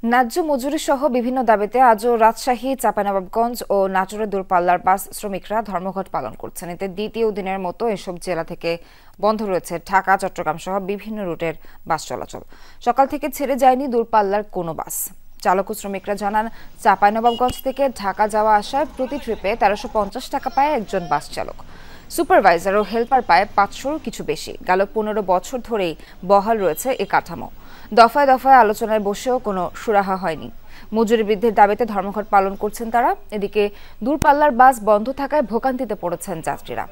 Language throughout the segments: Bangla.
ন্যায্য মজুরি সহ বিভিন্ন দাবিতে আজও রাজশাহী, চাঁপাইনবাবগঞ্জ ও নাটোরের দূরপাল্লার বাস শ্রমিকরা ধর্মঘট পালন করছেন। এতে দ্বিতীয় দিনের মতো এসব জেলা থেকে বন্ধ রয়েছে ঢাকা, চট্টগ্রাম সহ বিভিন্ন রুটের বাস চলাচল। সকাল থেকে ছেড়ে যায়নি দূরপাল্লার কোনো বাস। চালক ও শ্রমিকরা জানান, চাঁপাইনবাবগঞ্জ থেকে ঢাকা যাওয়া আসায় প্রতি ট্রিপে ১৩৫০ টাকা পায় একজন বাস চালক। সুপারভাইজার ও হেল্পার পায় ৫০০-র কিছু বেশি। গেল ১৫ বছর ধরেই বহাল রয়েছে এ কাঠামো। দফায় দফায় আলোচনায় বসেও কোনো সুরাহা হয়নি। মজুরি বৃদ্ধির দাবিতে ধর্মঘট পালন করছেন তারা। এদিকে দূরপাল্লার বাস বন্ধ থাকায় ভোগান্তিতে পড়েছেন যাত্রীরা।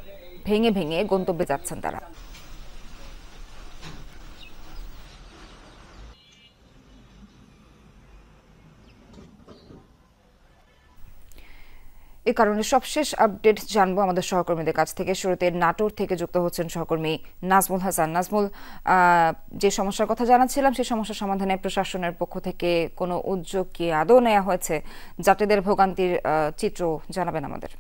ভেঙে ভেঙে গন্তব্যে যাচ্ছেন তারা। এ কারণে সবশেষ আপডেট জানবো আমাদের সহকর্মীদের কাছ থেকে। শুরুতে নাটোর থেকে যুক্ত হচ্ছেন সহকর্মী নাজমুল হাসান। নাজমুল, যে সমস্যার কথা জানাচ্ছিলাম সেই সমস্যার সমাধানে প্রশাসনের পক্ষ থেকে কোনো উদ্যোগ কি আদৌ নেওয়া হয়েছে? যাত্রীদের ভোগান্তির চিত্র জানাবেন আমাদের।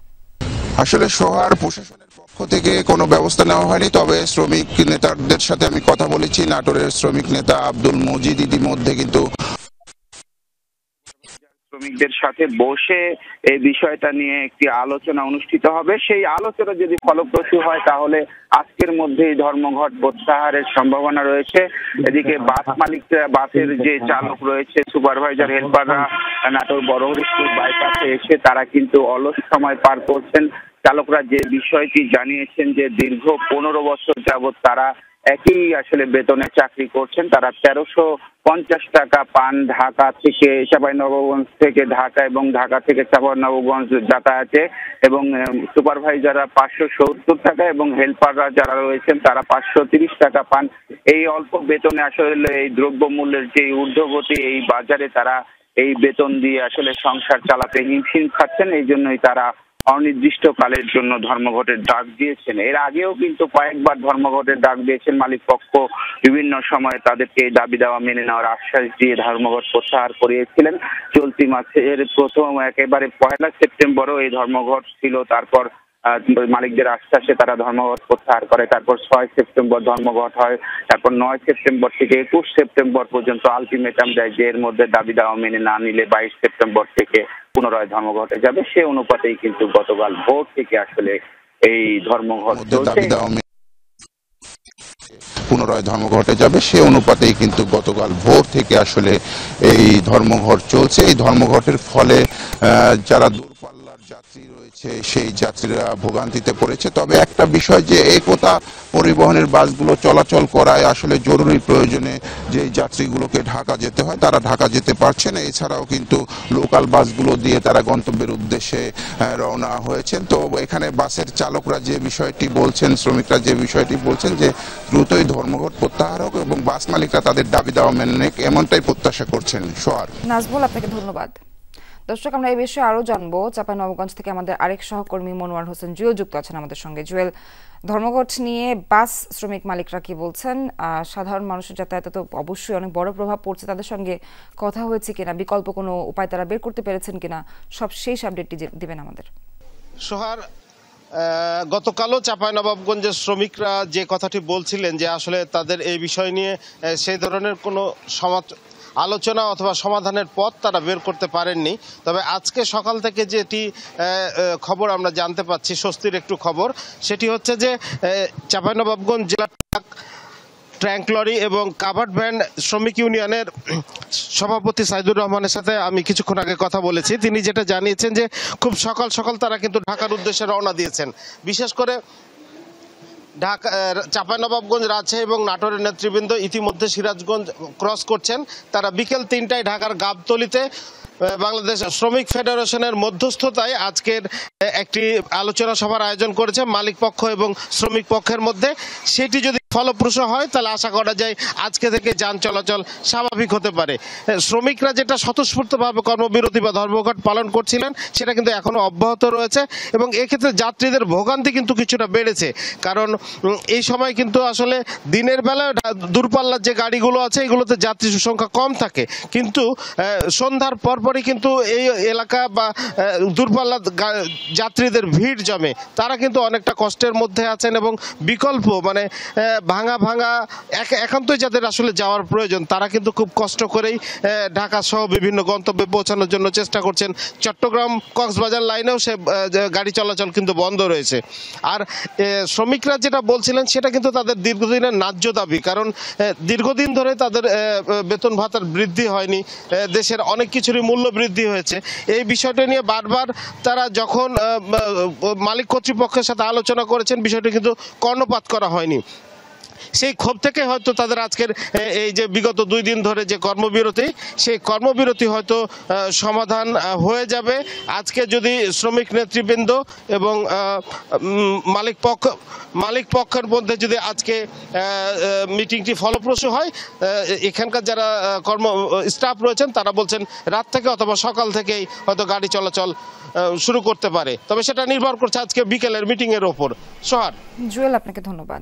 আসলে সোহার প্রশাসনের পক্ষ থেকে কোনো ব্যবস্থা নেওয়া হয়নি, তবে শ্রমিক নেতাদের সাথে আমি কথা বলেছি। নাটোরের শ্রমিক নেতা আব্দুল মজিদ ইতিমধ্যে কিন্তু শ্রমিকদের সাথে বসে এই বিষয়টা নিয়ে একটি আলোচনা অনুষ্ঠিত হবে। সেই আলোচনা যদি ফলপ্রসূ হয় তাহলে আজকের মধ্যেই ধর্মঘট প্রত্যাহারের সম্ভাবনা রয়েছে। এদিকে বাস মালিকরা, বাসের যে চালক রয়েছে, সুপারভাইজার, হেল্পাররা নাটোর বড় হরিপুর বাইপাসে এসে তারা কিন্তু অলস সময় পার করছেন। চালকরা যে বিষয়টি জানিয়েছেন যে দীর্ঘ ১৫ বছর যাবৎ তারা একই আসলে বেতনে চাকরি করছেন। তারা ১৩৫০ টাকা পান ঢাকা থেকে চাঁপাইনবাবগঞ্জ থেকে ঢাকা এবং ঢাকা থেকে চাঁপাইনবাবগঞ্জ যাতায়াতে, এবং সুপারভাইজাররা ৫৭০ টাকা এবং হেল্পাররা যারা রয়েছেন তারা ৫৩০ টাকা পান। এই অল্প বেতনে আসলে এই দ্রব্যমূল্যের যে ঊর্ধ্বগতি এই বাজারে তারা এই বেতন দিয়ে আসলে সংসার চালাতে হিমশিম খাচ্ছেন। এই জন্যই তারা অনির্দিষ্টকালের জন্য ধর্মঘটের ডাক দিয়েছেন। এর আগেও কিন্তু কয়েকবার ধর্মঘটের ডাক দিয়েছেন মালিক পক্ষ। বিভিন্ন সময় তাদেরকে দাবি দেওয়া মেনে নেওয়ার আশ্বাস দিয়ে ধর্মঘট প্রত্যাহার করিয়েছিলেন। চলতি মাসের প্রথম একেবারে ১ সেপ্টেম্বরও এই ধর্মঘট ছিল। তারপর মালিকদের আশ্বাসে তারা ধর্মঘট প্রত্যাহার করে। তারপর ৬ সেপ্টেম্বর ধর্মঘট হয়। তারপর ৯ সেপ্টেম্বর থেকে ২১ সেপ্টেম্বর পর্যন্ত আলটিমেটাম দেয় যে এর মধ্যে দাবি দেওয়া মেনে না নিলে ২২ সেপ্টেম্বর থেকে পুনরায় ধর্মঘটে যাবে। সে অনুপাতেই কিন্তু গতকাল ভোর থেকে আসলে এই ধর্মঘট চলছে। পুনরায় ধর্মঘটে যাবে সে অনুপাতেই কিন্তু গতকাল ভোর থেকে আসলে এই ধর্মঘট চলছে। এই ধর্মঘটের ফলে যারা দূরপাল্লার যাত্রী রয়েছে সেই যাত্রীরা ভোগান্তিতে পড়েছে। তবে একটা বিষয়, যে একতা পরিবহনের বাসগুলো চলাচল করায় আসলে জরুরি প্রয়োজনে যে যাত্রীগুলোকে ঢাকা যেতে হয় তারা ঢাকা যেতে পারছে না। এছাড়াও কিন্তু লোকাল বাসগুলো দিয়ে তারা গন্তব্যের উদ্দেশ্যে রওনা হয়েছেন। তো এখানে বাসের চালকরা যে বিষয়টি বলছেন, শ্রমিকরা যে বিষয়টি বলছেন যে দ্রুতই ধর্মঘট প্রত্যাহার হোক এবং বাস মালিকরা তাদের দাবি দেওয়া মেনে নেক, এমনটাই প্রত্যাশা করছেন। সোহার, নাজমুল, আপনাকে ধন্যবাদ। দর্শক, আমরা এই বিষয়ে আরো জানবো। চাঁপাইনবাবগঞ্জ থেকে আমাদের আরেক সহকর্মী মনোয়ার হোসেন জুয়েল যুক্ত আছেন আমাদের সঙ্গে। জুয়েল, ধর্মঘট নিয়ে বাস শ্রমিক মালিকরা কি বলছেন? সাধারণ মানুষের যাতায়াতে তো অবশ্যই অনেক বড় প্রভাব পড়ছে। তাদের সঙ্গে কথা হয়েছে কিনা, বিকল্প কোনো উপায় তারা বের করতে পেরেছেন কিনা, সব শেষ আপডেটটি দিবেন আমাদের। সোহার, গতকালও চাঁপাইনবাবগঞ্জের শ্রমিকরা যে কথাটি বলছিলেন যে আসলে তাদের এই বিষয় নিয়ে সেই ধরনের কোনো আলোচনা অথবা সমাধানের পথ তারা বের করতে পারেননি। তবে আজকে সকাল থেকে যেটি খবর আমরা জানতে পাচ্ছি, স্বস্তির একটু খবর, সেটি হচ্ছে যে চাঁপাইনবাবগঞ্জ জেলা ট্রাঙ্ক লরি এবং কাভার্ড ভ্যান শ্রমিক ইউনিয়নের সভাপতি সাইদুর রহমানের সাথে আমি কিছুক্ষণ আগে কথা বলেছি। তিনি যেটা জানিয়েছেন যে খুব সকাল সকাল তারা কিন্তু ঢাকার উদ্দেশ্যে রওনা দিয়েছেন। বিশেষ করে ঢাকা, চাঁপাইনবাবগঞ্জ, রাজশাহী এবং নাটোরের নেতৃবৃন্দ ইতিমধ্যে সিরাজগঞ্জ ক্রস করছেন। তারা বিকেল ৩টায় ঢাকার গাবতলীতে বাংলাদেশ শ্রমিক ফেডারেশনের মধ্যস্থতায় আজকের একটি আলোচনা সভার আয়োজন করেছে মালিক পক্ষ এবং শ্রমিক পক্ষের মধ্যে। সেটি যদি ফলপ্রসূ হয় তাহলে আশা করা যায় আজকে থেকে যান চলাচল স্বাভাবিক হতে পারে। শ্রমিকরা যেটা স্বতঃস্ফূর্তভাবে কর্মবিরতি বা ধর্মঘট পালন করছিলেন সেটা কিন্তু এখনো অব্যাহত রয়েছে এবং এক্ষেত্রে যাত্রীদের ভোগান্তি কিন্তু কিছুটা বেড়েছে। কারণ এই সময় কিন্তু আসলে দিনের বেলায় দূরপাল্লার যে গাড়িগুলো আছে এগুলোতে যাত্রী সংখ্যা কম থাকে, কিন্তু সন্ধ্যার পরপরই কিন্তু এই এলাকা বা দূরপাল্লার যাত্রীদের ভিড় জমে। তারা কিন্তু অনেকটা কষ্টের মধ্যে আছেন এবং বিকল্প মানে ভাঙা ভাঙা একান্তই যাদের আসলে যাওয়ার প্রয়োজন তারা কিন্তু খুব কষ্ট করেই ঢাকা সহ বিভিন্ন গন্তব্যে পৌঁছানোর জন্য চেষ্টা করছেন। চট্টগ্রাম কক্সবাজার লাইনেও সে গাড়ি চলাচল কিন্তু বন্ধ রয়েছে। আর শ্রমিকরা যেটা বলছিলেন সেটা কিন্তু তাদের দীর্ঘদিনের ন্যায্য দাবি, কারণ দীর্ঘদিন ধরে তাদের বেতন ভাতার বৃদ্ধি হয়নি, দেশের অনেক কিছুরই মূল্য বৃদ্ধি হয়েছে। এই বিষয়টা নিয়ে বারবার তারা যখন মালিক কর্তৃপক্ষের সাথে আলোচনা করেছেন বিষয়টি কিন্তু কর্ণপাত করা হয়নি। সেই ক্ষোভ থেকে হয়তো তাদের আজকের এই যে বিগত 2 দিন ধরে যে কর্মবিরতি, সেই কর্মবিরতি হয়তো সমাধান হয়ে যাবে। আজকে যদি শ্রমিক নেতৃবৃন্দ এবং মালিক পক্ষের মধ্যে যদি আজকে মিটিংটি ফলপ্রসূ হয়, এখানকার যারা স্টাফ রয়েছেন তারা বলছেন রাত থেকে অথবা সকাল থেকেই হয়তো গাড়ি চলাচল শুরু করতে পারে। তবে সেটা নির্ভর করছে আজকে বিকেলের মিটিংয়ের ওপর। সোহার, জুয়েল, আপনাকে ধন্যবাদ।